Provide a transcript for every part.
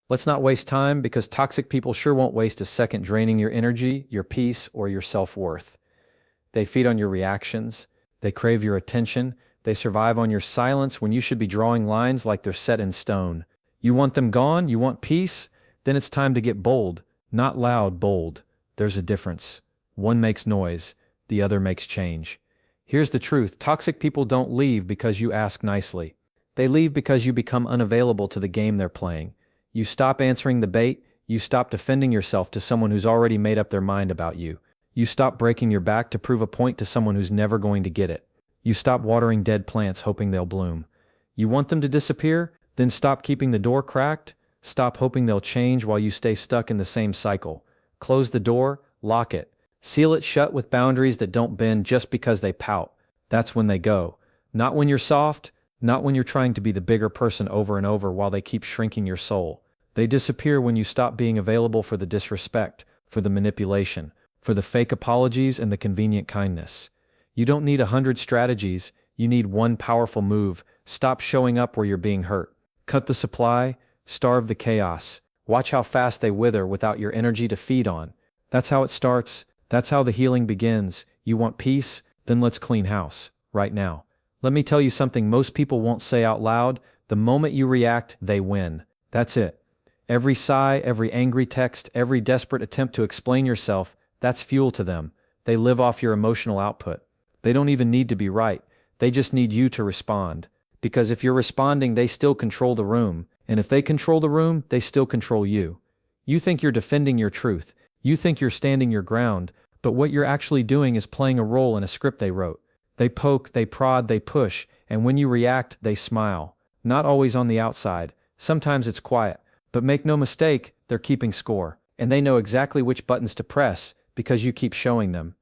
Let's not waste time because toxic people sure won't waste a second draining your energy, your peace, or your self-worth. They feed on your reactions. They crave your attention. They survive on your silence when you should be drawing lines like they're set in stone. You want them gone? You want peace? Then it's time to get bold. Not loud, bold. There's a difference. One makes noise. The other makes change. Here's the truth. Toxic people don't leave because you ask nicely. They leave because you become unavailable to the game they're playing. You stop answering the bait. You stop defending yourself to someone who's already made up their mind about you. You stop breaking your back to prove a point to someone who's never going to get it. You stop watering dead plants hoping they'll bloom. You want them to disappear? Then stop keeping the door cracked. Stop hoping they'll change while you stay stuck in the same cycle. Close the door, lock it. Seal it shut with boundaries that don't bend just because they pout. That's when they go. Not when you're soft, not when you're trying to be the bigger person over and over while they keep shrinking your soul. They disappear when you stop being available for the disrespect, for the manipulation, for the fake apologies and the convenient kindness. You don't need 100 strategies, you need one powerful move. Stop showing up where you're being hurt. Cut the supply, starve the chaos. Watch how fast they wither without your energy to feed on. That's how it starts. That's how the healing begins. You want peace? Then let's clean house, right now. Let me tell you something most people won't say out loud. The moment you react, they win. That's it. Every sigh, every angry text, every desperate attempt to explain yourself, that's fuel to them. They live off your emotional output. They don't even need to be right. They just need you to respond. Because if you're responding, they still control the room. And if they control the room, they still control you. You think you're defending your truth. You think you're standing your ground. But what you're actually doing is playing a role in a script they wrote. They poke, they prod, they push, and when you react, they smile. Not always on the outside. Sometimes it's quiet. But make no mistake, they're keeping score. And they know exactly which buttons to press, because you keep showing them.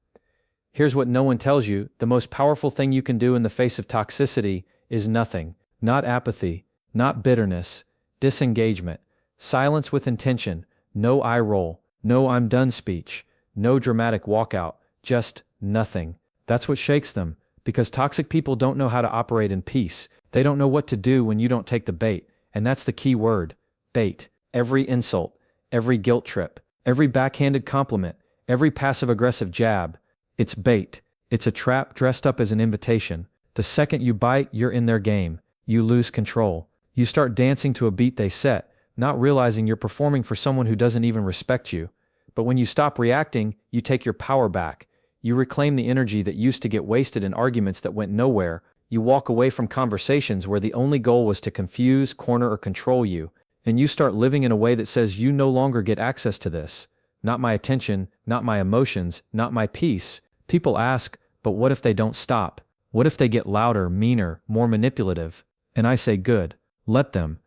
Here's what no one tells you. The most powerful thing you can do in the face of toxicity is nothing. Not apathy, not bitterness, disengagement, silence with intention, no eye roll, no I'm done speech, no dramatic walkout, just nothing. That's what shakes them, because toxic people don't know how to operate in peace. They don't know what to do when you don't take the bait, and that's the key word, bait. Every insult, every guilt trip, every backhanded compliment, every passive-aggressive jab, it's bait. It's a trap dressed up as an invitation. The second you bite, you're in their game. You lose control. You start dancing to a beat they set, not realizing you're performing for someone who doesn't even respect you. But when you stop reacting, you take your power back. You reclaim the energy that used to get wasted in arguments that went nowhere. You walk away from conversations where the only goal was to confuse, corner, or control you. And you start living in a way that says you no longer get access to this. Not my attention, not my emotions, not my peace. People ask, but what if they don't stop? What if they get louder, meaner, more manipulative? And I say good. Let them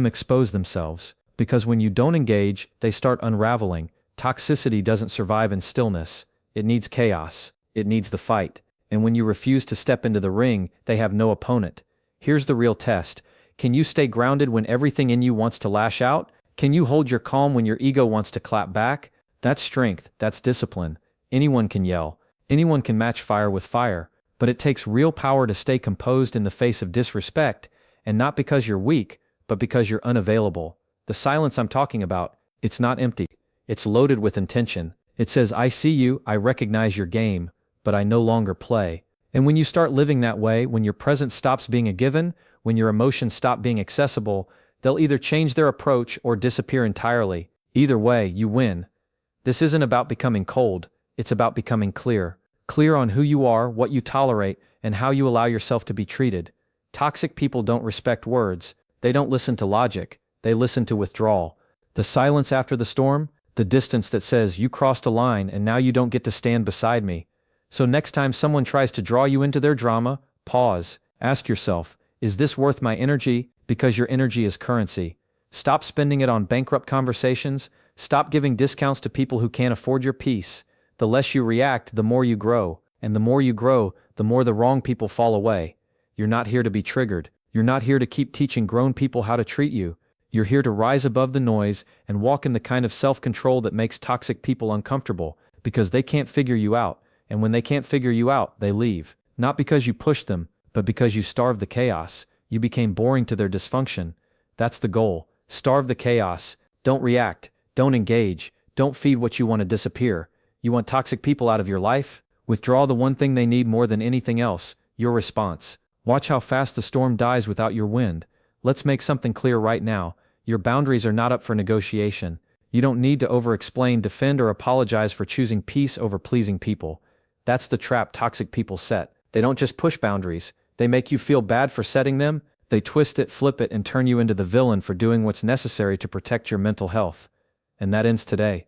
expose themselves. Because when you don't engage, they start unraveling. Toxicity doesn't survive in stillness. It needs chaos. It needs the fight. And when you refuse to step into the ring, they have no opponent. Here's the real test. Can you stay grounded when everything in you wants to lash out? Can you hold your calm when your ego wants to clap back? That's strength. That's discipline. Anyone can yell. Anyone can match fire with fire. But it takes real power to stay composed in the face of disrespect, and not because you're weak, but because you're unavailable. The silence I'm talking about, it's not empty. It's loaded with intention. It says, I see you, I recognize your game, but I no longer play. And when you start living that way, when your presence stops being a given, when your emotions stop being accessible, they'll either change their approach or disappear entirely. Either way, you win. This isn't about becoming cold, it's about becoming clear. Clear on who you are, what you tolerate, and how you allow yourself to be treated. Toxic people don't respect words. They don't listen to logic. They listen to withdrawal. The silence after the storm, the distance that says you crossed a line and now you don't get to stand beside me. So next time someone tries to draw you into their drama, pause. Ask yourself, is this worth my energy? Because your energy is currency. Stop spending it on bankrupt conversations. Stop giving discounts to people who can't afford your peace. The less you react, the more you grow. And the more you grow, the more the wrong people fall away. You're not here to be triggered. You're not here to keep teaching grown people how to treat you. You're here to rise above the noise and walk in the kind of self-control that makes toxic people uncomfortable, because they can't figure you out. And when they can't figure you out, they leave. Not because you pushed them, but because you starved the chaos. You became boring to their dysfunction. That's the goal. Starve the chaos. Don't react. Don't engage. Don't feed what you want to disappear. You want toxic people out of your life? Withdraw the one thing they need more than anything else, your response. Watch how fast the storm dies without your wind. Let's make something clear right now. Your boundaries are not up for negotiation. You don't need to over-explain, defend, or apologize for choosing peace over pleasing people. That's the trap toxic people set. They don't just push boundaries. They make you feel bad for setting them. They twist it, flip it, and turn you into the villain for doing what's necessary to protect your mental health. And that ends today.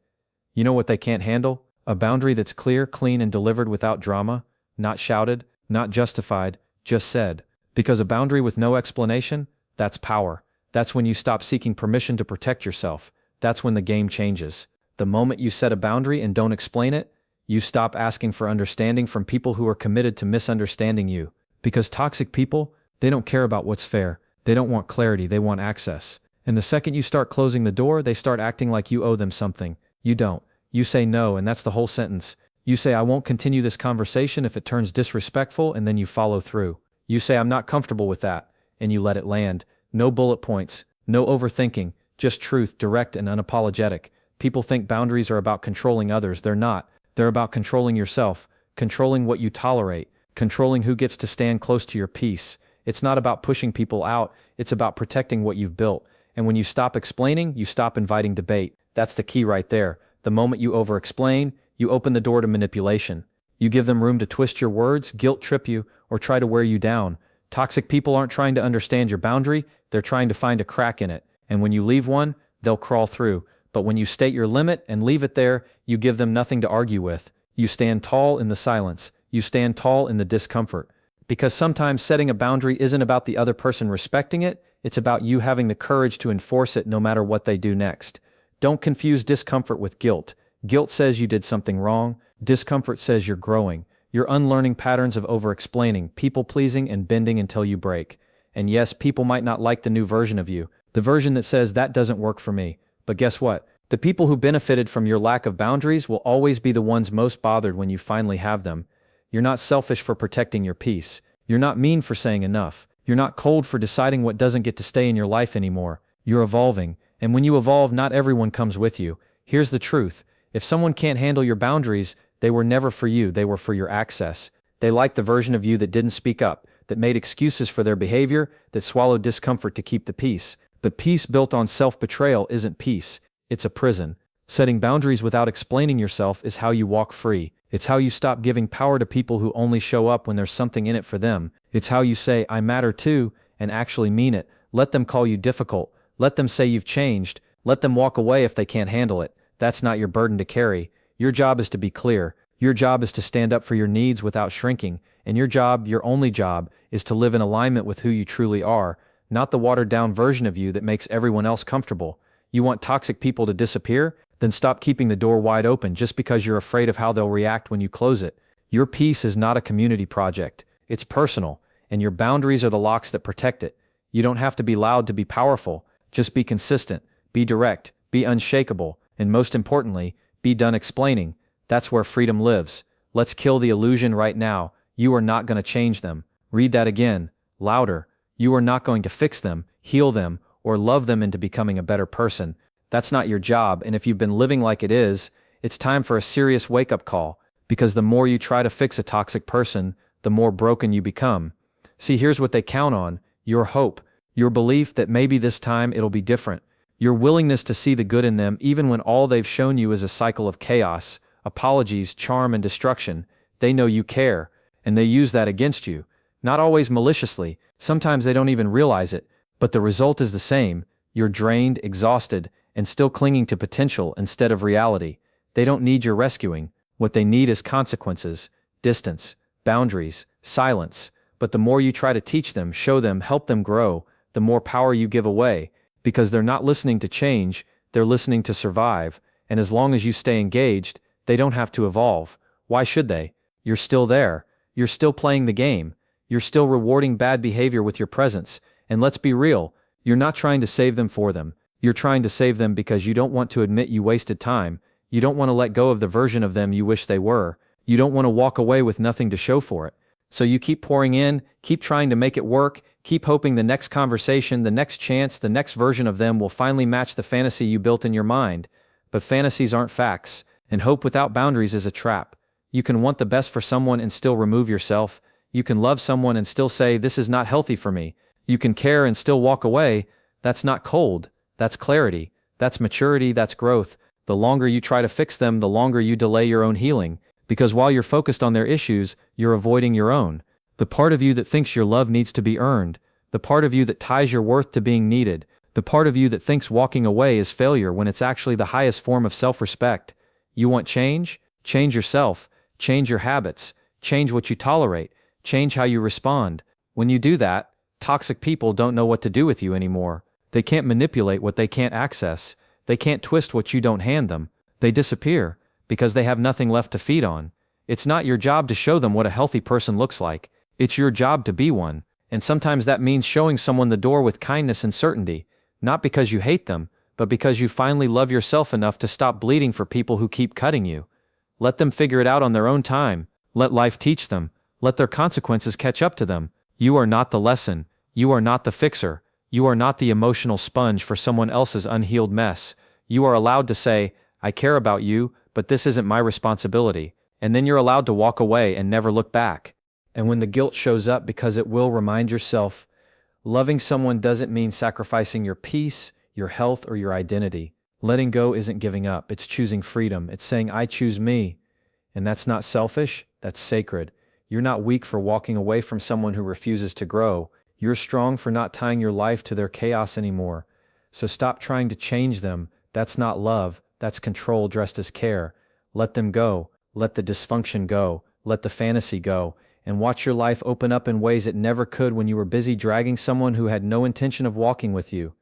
You know what they can't handle? A boundary that's clear, clean, and delivered without drama, not shouted, not justified, just said. Because a boundary with no explanation, that's power. That's when you stop seeking permission to protect yourself. That's when the game changes. The moment you set a boundary and don't explain it, you stop asking for understanding from people who are committed to misunderstanding you. Because toxic people, they don't care about what's fair. They don't want clarity, they want access. And the second you start closing the door, they start acting like you owe them something. You don't. You say no, and that's the whole sentence. You say, I won't continue this conversation if it turns disrespectful, and then you follow through. You say, I'm not comfortable with that, and you let it land. No bullet points, no overthinking, just truth, direct and unapologetic. People think boundaries are about controlling others. They're not. They're about controlling yourself, controlling what you tolerate, controlling who gets to stand close to your peace. It's not about pushing people out, it's about protecting what you've built. And when you stop explaining, you stop inviting debate. That's the key right there. The moment you over-explain, you open the door to manipulation. You give them room to twist your words, guilt trip you, or try to wear you down. Toxic people aren't trying to understand your boundary, they're trying to find a crack in it. And when you leave one, they'll crawl through. But when you state your limit and leave it there, you give them nothing to argue with. You stand tall in the silence. You stand tall in the discomfort. Because sometimes setting a boundary isn't about the other person respecting it, it's about you having the courage to enforce it no matter what they do next. Don't confuse discomfort with guilt. Guilt says you did something wrong. Discomfort says you're growing. You're unlearning patterns of over-explaining, people-pleasing, and bending until you break. And yes, people might not like the new version of you, the version that says that doesn't work for me. But guess what? The people who benefited from your lack of boundaries will always be the ones most bothered when you finally have them. You're not selfish for protecting your peace. You're not mean for saying enough. You're not cold for deciding what doesn't get to stay in your life anymore. You're evolving. And when you evolve, not everyone comes with you. Here's the truth. If someone can't handle your boundaries, they were never for you, they were for your access. They liked the version of you that didn't speak up, that made excuses for their behavior, that swallowed discomfort to keep the peace. But peace built on self-betrayal isn't peace. It's a prison. Setting boundaries without explaining yourself is how you walk free. It's how you stop giving power to people who only show up when there's something in it for them. It's how you say, I matter too, and actually mean it. Let them call you difficult. Let them say you've changed. Let them walk away if they can't handle it. That's not your burden to carry. Your job is to be clear. Your job is to stand up for your needs without shrinking. And your job, your only job, is to live in alignment with who you truly are, not the watered-down version of you that makes everyone else comfortable. You want toxic people to disappear? Then stop keeping the door wide open just because you're afraid of how they'll react when you close it. Your peace is not a community project. It's personal, and your boundaries are the locks that protect it. You don't have to be loud to be powerful. Just be consistent, be direct, be unshakable, and most importantly, be done explaining. That's where freedom lives. Let's kill the illusion right now. You are not going to change them. Read that again, louder. You are not going to fix them, heal them, or love them into becoming a better person. That's not your job, and if you've been living like it is, it's time for a serious wake-up call, because the more you try to fix a toxic person, the more broken you become. See, here's what they count on: your hope, your belief that maybe this time it'll be different, your willingness to see the good in them even when all they've shown you is a cycle of chaos, apologies, charm, and destruction. They know you care, and they use that against you. Not always maliciously, sometimes they don't even realize it, but the result is the same. You're drained, exhausted, and still clinging to potential instead of reality. They don't need your rescuing. What they need is consequences, distance, boundaries, silence. But the more you try to teach them, show them, help them grow, the more power you give away, because they're not listening to change, they're listening to survive. And as long as you stay engaged, they don't have to evolve. Why should they? You're still there. You're still playing the game. You're still rewarding bad behavior with your presence. And let's be real, you're not trying to save them for them. You're trying to save them because you don't want to admit you wasted time. You don't want to let go of the version of them you wish they were. You don't want to walk away with nothing to show for it. So you keep pouring in, keep trying to make it work, keep hoping the next conversation, the next chance, the next version of them will finally match the fantasy you built in your mind. But fantasies aren't facts, and hope without boundaries is a trap. You can want the best for someone and still remove yourself. You can love someone and still say, "This is not healthy for me." You can care and still walk away. That's not cold. That's clarity. That's maturity. That's growth. The longer you try to fix them, the longer you delay your own healing. Because while you're focused on their issues, you're avoiding your own. The part of you that thinks your love needs to be earned. The part of you that ties your worth to being needed. The part of you that thinks walking away is failure when it's actually the highest form of self-respect. You want change? Change yourself. Change your habits. Change what you tolerate. Change how you respond. When you do that, toxic people don't know what to do with you anymore. They can't manipulate what they can't access. They can't twist what you don't hand them. They disappear, because they have nothing left to feed on. It's not your job to show them what a healthy person looks like. It's your job to be one. And sometimes that means showing someone the door with kindness and certainty, not because you hate them, but because you finally love yourself enough to stop bleeding for people who keep cutting you. Let them figure it out on their own time. Let life teach them. Let their consequences catch up to them. You are not the lesson. You are not the fixer. You are not the emotional sponge for someone else's unhealed mess. You are allowed to say, "I care about you, but this isn't my responsibility." And then you're allowed to walk away and never look back. And when the guilt shows up, because it will, remind yourself, loving someone doesn't mean sacrificing your peace, your health, or your identity. Letting go isn't giving up. It's choosing freedom. It's saying, "I choose me." And that's not selfish. That's sacred. You're not weak for walking away from someone who refuses to grow. You're strong for not tying your life to their chaos anymore. So stop trying to change them. That's not love. That's control dressed as care. Let them go. Let the dysfunction go. Let the fantasy go. And watch your life open up in ways it never could when you were busy dragging someone who had no intention of walking with you.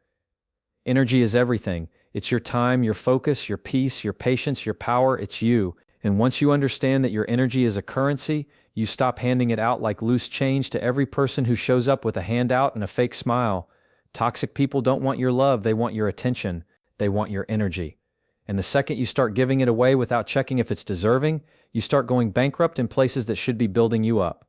Energy is everything. It's your time, your focus, your peace, your patience, your power. It's you. And once you understand that your energy is a currency, you stop handing it out like loose change to every person who shows up with a handout and a fake smile. Toxic people don't want your love. They want your attention. They want your energy. And the second you start giving it away without checking if it's deserving, you start going bankrupt in places that should be building you up.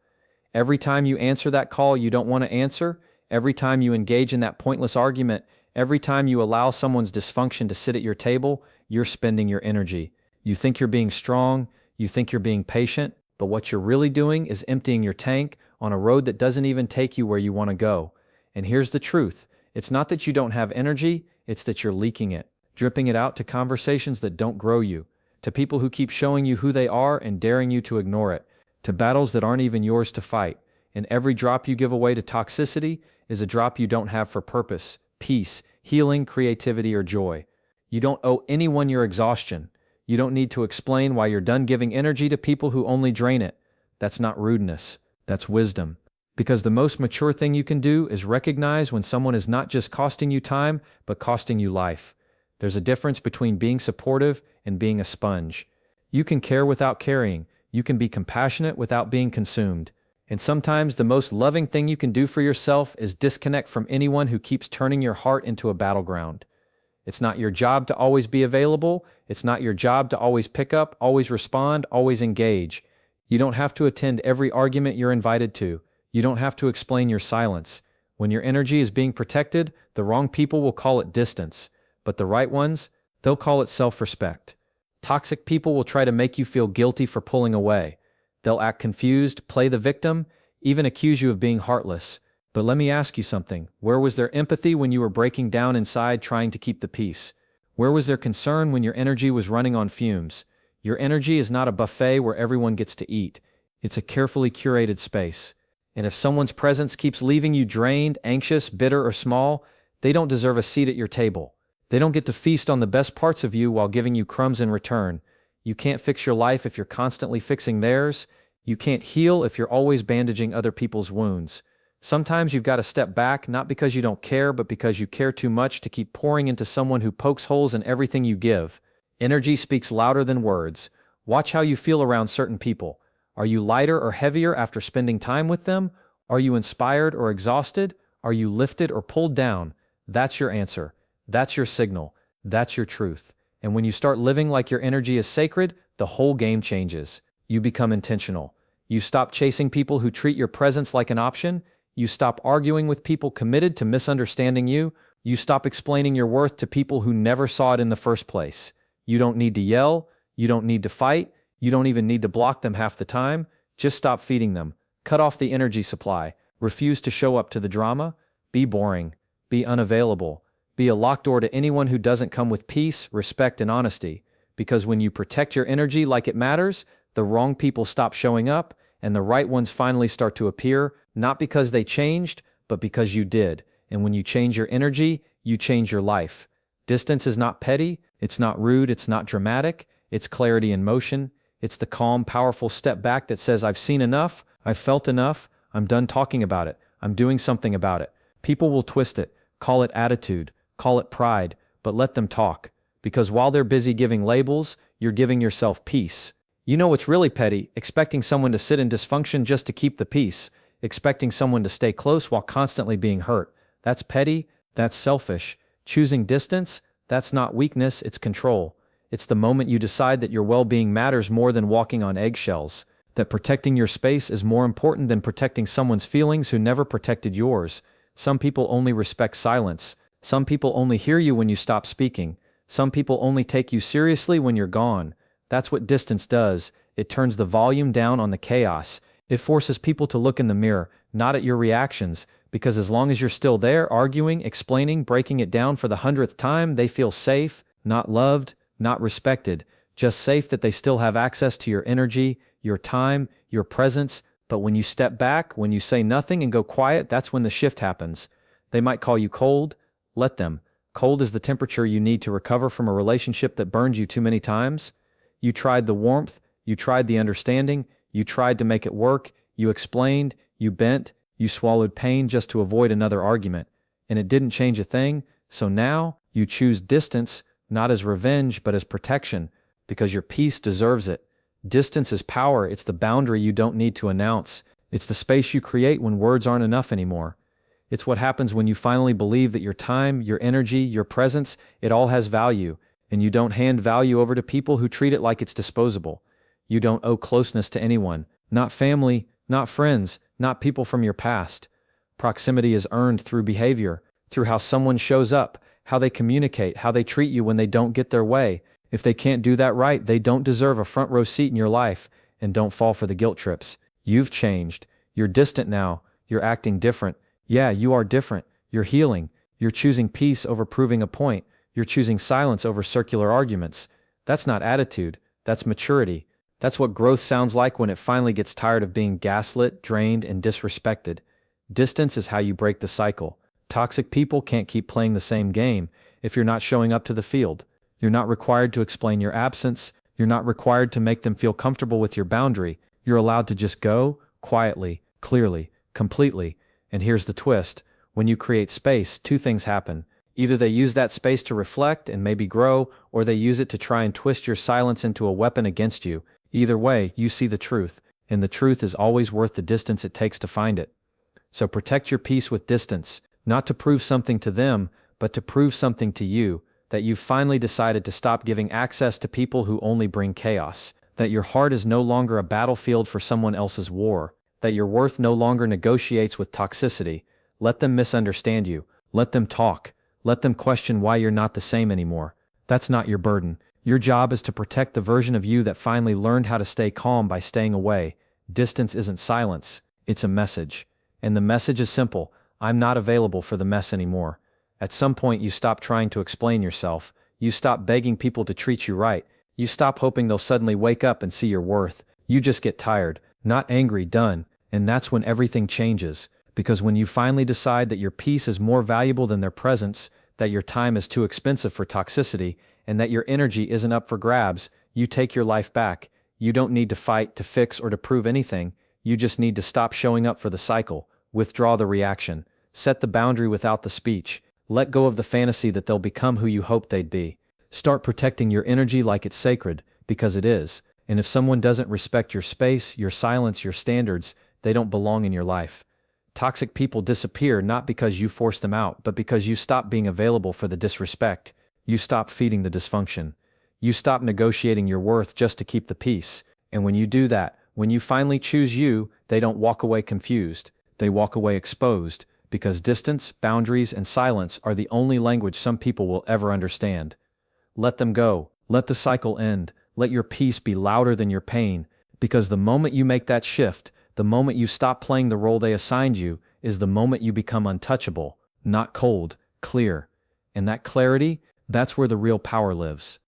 Every time you answer that call you don't want to answer, every time you engage in that pointless argument, every time you allow someone's dysfunction to sit at your table, you're spending your energy. You think you're being strong, you think you're being patient, but what you're really doing is emptying your tank on a road that doesn't even take you where you want to go. And here's the truth. It's not that you don't have energy, it's that you're leaking it, dripping it out to conversations that don't grow you, to people who keep showing you who they are and daring you to ignore it, to battles that aren't even yours to fight. And every drop you give away to toxicity is a drop you don't have for purpose, peace, healing, creativity, or joy. You don't owe anyone your exhaustion. You don't need to explain why you're done giving energy to people who only drain it. That's not rudeness. That's wisdom. Because the most mature thing you can do is recognize when someone is not just costing you time, but costing you life. There's a difference between being supportive and being a sponge. You can care without carrying. You can be compassionate without being consumed. And sometimes the most loving thing you can do for yourself is disconnect from anyone who keeps turning your heart into a battleground. It's not your job to always be available. It's not your job to always pick up, always respond, always engage. You don't have to attend every argument you're invited to. You don't have to explain your silence. When your energy is being protected, the wrong people will call it distance. But the right ones, they'll call it self-respect. Toxic people will try to make you feel guilty for pulling away. They'll act confused, play the victim, even accuse you of being heartless. But let me ask you something. Where was their empathy when you were breaking down inside trying to keep the peace? Where was their concern when your energy was running on fumes? Your energy is not a buffet where everyone gets to eat. It's a carefully curated space. And if someone's presence keeps leaving you drained, anxious, bitter, or small, they don't deserve a seat at your table. They don't get to feast on the best parts of you while giving you crumbs in return. You can't fix your life if you're constantly fixing theirs. You can't heal if you're always bandaging other people's wounds. Sometimes you've got to step back, not because you don't care, but because you care too much to keep pouring into someone who pokes holes in everything you give. Energy speaks louder than words. Watch how you feel around certain people. Are you lighter or heavier after spending time with them? Are you inspired or exhausted? Are you lifted or pulled down? That's your answer. That's your signal. That's your truth. And when you start living like your energy is sacred, the whole game changes. You become intentional. You stop chasing people who treat your presence like an option. You stop arguing with people committed to misunderstanding you. You stop explaining your worth to people who never saw it in the first place. You don't need to yell. You don't need to fight. You don't even need to block them half the time. Just stop feeding them. Cut off the energy supply. Refuse to show up to the drama. Be boring. Be unavailable. Be a locked door to anyone who doesn't come with peace, respect, and honesty. Because when you protect your energy like it matters, the wrong people stop showing up, and the right ones finally start to appear, not because they changed, but because you did. And when you change your energy, you change your life. Distance is not petty, it's not rude, it's not dramatic, it's clarity in motion. It's the calm, powerful step back that says, I've seen enough, I've felt enough, I'm done talking about it, I'm doing something about it. People will twist it, call it attitude, call it pride, but let them talk. Because while they're busy giving labels, you're giving yourself peace. You know what's really petty? Expecting someone to sit in dysfunction just to keep the peace. Expecting someone to stay close while constantly being hurt. That's petty, that's selfish. Choosing distance, that's not weakness, it's control. It's the moment you decide that your well-being matters more than walking on eggshells. That protecting your space is more important than protecting someone's feelings who never protected yours. Some people only respect silence. Some people only hear you when you stop speaking. Some people only take you seriously when you're gone. That's what distance does. It turns the volume down on the chaos. It forces people to look in the mirror, not at your reactions, because as long as you're still there, arguing, explaining, breaking it down for the 100th time, they feel safe, not loved, not respected, just safe that they still have access to your energy, your time, your presence. But when you step back, when you say nothing and go quiet, that's when the shift happens. They might call you cold. Let them. Cold is the temperature you need to recover from a relationship that burned you too many times. You tried the warmth, you tried the understanding, you tried to make it work, you explained, you bent, you swallowed pain just to avoid another argument, and it didn't change a thing. So now, you choose distance, not as revenge but as protection, because your peace deserves it. Distance is power, it's the boundary you don't need to announce. It's the space you create when words aren't enough anymore. It's what happens when you finally believe that your time, your energy, your presence, it all has value, and you don't hand value over to people who treat it like it's disposable. You don't owe closeness to anyone, not family, not friends, not people from your past. Proximity is earned through behavior, through how someone shows up, how they communicate, how they treat you when they don't get their way. If they can't do that right, they don't deserve a front row seat in your life, and don't fall for the guilt trips. You've changed. You're distant now. You're acting different. Yeah, you are different. You're healing. You're choosing peace over proving a point. You're choosing silence over circular arguments. That's not attitude. That's maturity. That's what growth sounds like when it finally gets tired of being gaslit, drained, and disrespected. Distance is how you break the cycle. Toxic people can't keep playing the same game if you're not showing up to the field. You're not required to explain your absence. You're not required to make them feel comfortable with your boundary. You're allowed to just go, quietly, clearly, completely. And here's the twist. When you create space, two things happen. Either they use that space to reflect and maybe grow, or they use it to try and twist your silence into a weapon against you. Either way, you see the truth, and the truth is always worth the distance it takes to find it. So protect your peace with distance, not to prove something to them, but to prove something to you, that you've finally decided to stop giving access to people who only bring chaos, that your heart is no longer a battlefield for someone else's war, that your worth no longer negotiates with toxicity. Let them misunderstand you. Let them talk. Let them question why you're not the same anymore. That's not your burden. Your job is to protect the version of you that finally learned how to stay calm by staying away. Distance isn't silence. It's a message. And the message is simple. I'm not available for the mess anymore. At some point you stop trying to explain yourself. You stop begging people to treat you right. You stop hoping they'll suddenly wake up and see your worth. You just get tired, not angry, done. And that's when everything changes. Because when you finally decide that your peace is more valuable than their presence, that your time is too expensive for toxicity, and that your energy isn't up for grabs, you take your life back. You don't need to fight, to fix, or to prove anything. You just need to stop showing up for the cycle. Withdraw the reaction. Set the boundary without the speech. Let go of the fantasy that they'll become who you hoped they'd be. Start protecting your energy like it's sacred, because it is. And if someone doesn't respect your space, your silence, your standards, they don't belong in your life. Toxic people disappear not because you force them out, but because you stop being available for the disrespect. You stop feeding the dysfunction. You stop negotiating your worth just to keep the peace. And when you do that, When you finally choose you, they don't walk away confused, they walk away exposed, because distance, boundaries, and silence are the only language some people will ever understand. Let them go. Let the cycle end. Let your peace be louder than your pain, because the moment you make that shift, the moment you stop playing the role they assigned you, is the moment you become untouchable, not cold, clear. And that clarity, that's where the real power lives.